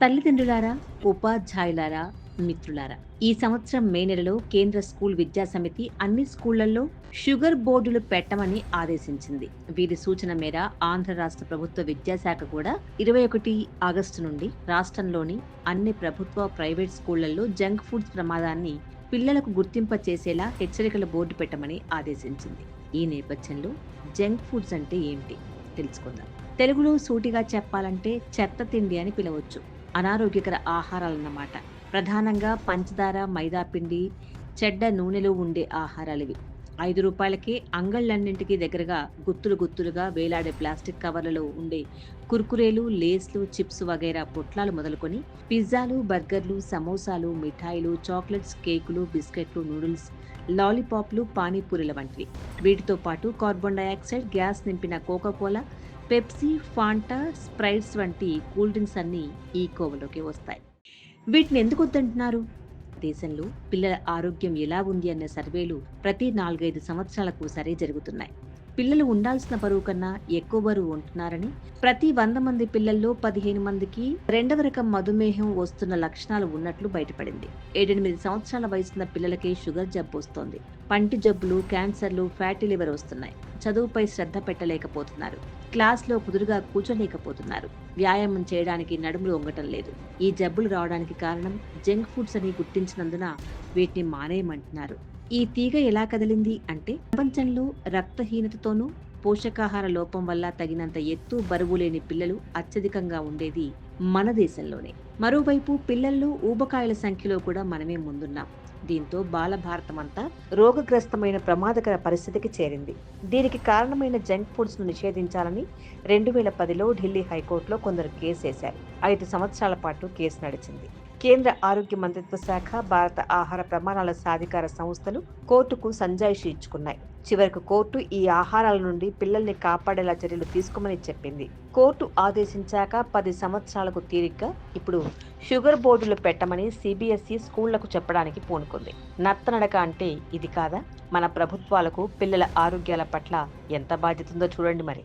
తల్లిదండ్రులారా, ఉపాధ్యాయులారా, మిత్రులారా! ఈ సంవత్సరం మే నెలలో కేంద్ర స్కూల్ విద్యా సమితి అన్ని స్కూళ్లలో షుగర్ బోర్డులు పెట్టమని ఆదేశించింది. వీరి సూచన మేర ఆంధ్ర రాష్ట్ర ప్రభుత్వ విద్యాశాఖ కూడా 21 ఆగస్టు నుండి రాష్ట్రంలోని అన్ని ప్రభుత్వ, ప్రైవేట్ స్కూళ్లలో జంక్ ఫుడ్స్ ప్రమాదాన్ని పిల్లలకు గుర్తింప చేసేలా హెచ్చరికల బోర్డు పెట్టమని ఆదేశించింది. ఈ నేపథ్యంలో జంక్ ఫుడ్స్ అంటే ఏమిటి తెలుసుకుందాం. తెలుగులో సూటిగా చెప్పాలంటే చెత్త తిండి అని పిలవచ్చు. అనారోగ్యకర ఆహారాలన్నమాట. ప్రధానంగా పంచదార, మైదా పిండి, చెడ్డ నూనెలో ఉండే ఆహారాలివి. రూ. 5కే అంగళ్ళన్నింటికి దగ్గరగా గుత్తులు గుత్తులుగా వేలాడే ప్లాస్టిక్ కవర్లలో ఉండే కుర్కురేలు, లేస్లు, చిప్స్ వగైరా పొట్లాలు మొదలుకొని పిజ్జాలు, బర్గర్లు, సమోసాలు, మిఠాయిలు, చాక్లెట్స్, కేకులు, బిస్కెట్లు, నూడిల్స్, లాలీపాప్లు, పానీపూరీల వంటివి. వీటితో పాటు కార్బన్ డయాక్సైడ్ గ్యాస్ నింపిన కోకాకోలా, పెప్సీ, ఫాంటా, స్ప్రైట్స్ వంటి కూల్ డ్రింక్స్ అన్నీ ఈ కోవలోకి వస్తాయి. వీటిని ఎందుకు వద్దంటున్నారు? దేశంలో పిల్లల ఆరోగ్యం ఎలా ఉంది అనే సర్వేలు ప్రతి 4-5 సంవత్సరాలకు సరే జరుగుతున్నాయి. పిల్లలు ఉండాల్సిన బరువు కన్నా ఎక్కువ బరువు ఉంటున్నారని, ప్రతి 100 మంది పిల్లల్లో 15 మందికి రెండవ రకం మధుమేహం వస్తున్న లక్షణాలు ఉన్నట్లు బయటపడింది. 7-8 సంవత్సరాల వయసున్న పిల్లలకే షుగర్ జబ్బు వస్తోంది. పంటి జబ్బులు, క్యాన్సర్లు, ఫ్యాటీ లివర్ వస్తున్నాయి. చదువుపై శ్రద్ధ పెట్టలేకపోతున్నారు. క్లాస్లో కుదురుగా కూర్చోలేకపోతున్నారు. వ్యాయామం చేయడానికి నడుములు వంగటం లేదు. ఈ జబ్బులు రావడానికి కారణం జంక్ ఫుడ్స్ అని గుర్తించినందున వీటిని మానేయమంటున్నారు. ఈ తీగ ఎలా కదిలింది అంటే, ప్రపంచంలో రక్తహీనతతోనూ పోషకాహార లోపం వల్ల తగినంత ఎత్తు, బరువు లేని పిల్లలు అత్యధికంగా ఉండేది మన దేశంలోనే. మరోవైపు పిల్లల్లో ఊబకాయల సంఖ్యలో కూడా మనమే ముందున్నాం. దీంతో బాల భారతమంతా రోగగ్రస్తమైన ప్రమాదకర పరిస్థితికి చేరింది. దీనికి కారణమైన జంక్ ఫుడ్స్ ను నిషేధించాలని 2010లో ఢిల్లీ హైకోర్టులో కొందరు కేసేశారు. 5 సంవత్సరాల పాటు కేసు నడిచింది. కేంద్ర ఆరోగ్య మంత్రిత్వ శాఖ, భారత ఆహార ప్రమాణాల సాధికార సంస్థలు కోర్టుకు సంజాయిషీ ఇచ్చుకున్నాయి. చివరకు కోర్టు ఈ ఆహారాల నుండి పిల్లల్ని కాపాడేలా చర్యలు తీసుకోమని చెప్పింది. కోర్టు ఆదేశించాక 10 సంవత్సరాలకు తీరిగ్గా ఇప్పుడు షుగర్ బోర్డులు పెట్టమని CBSE స్కూళ్లకు చెప్పడానికి పూనుకుంది. నత్తనడక అంటే ఇది కాదా? మన ప్రభుత్వాలకు పిల్లల ఆరోగ్యాల పట్ల ఎంత బాధ్యత ఉందో చూడండి మరి.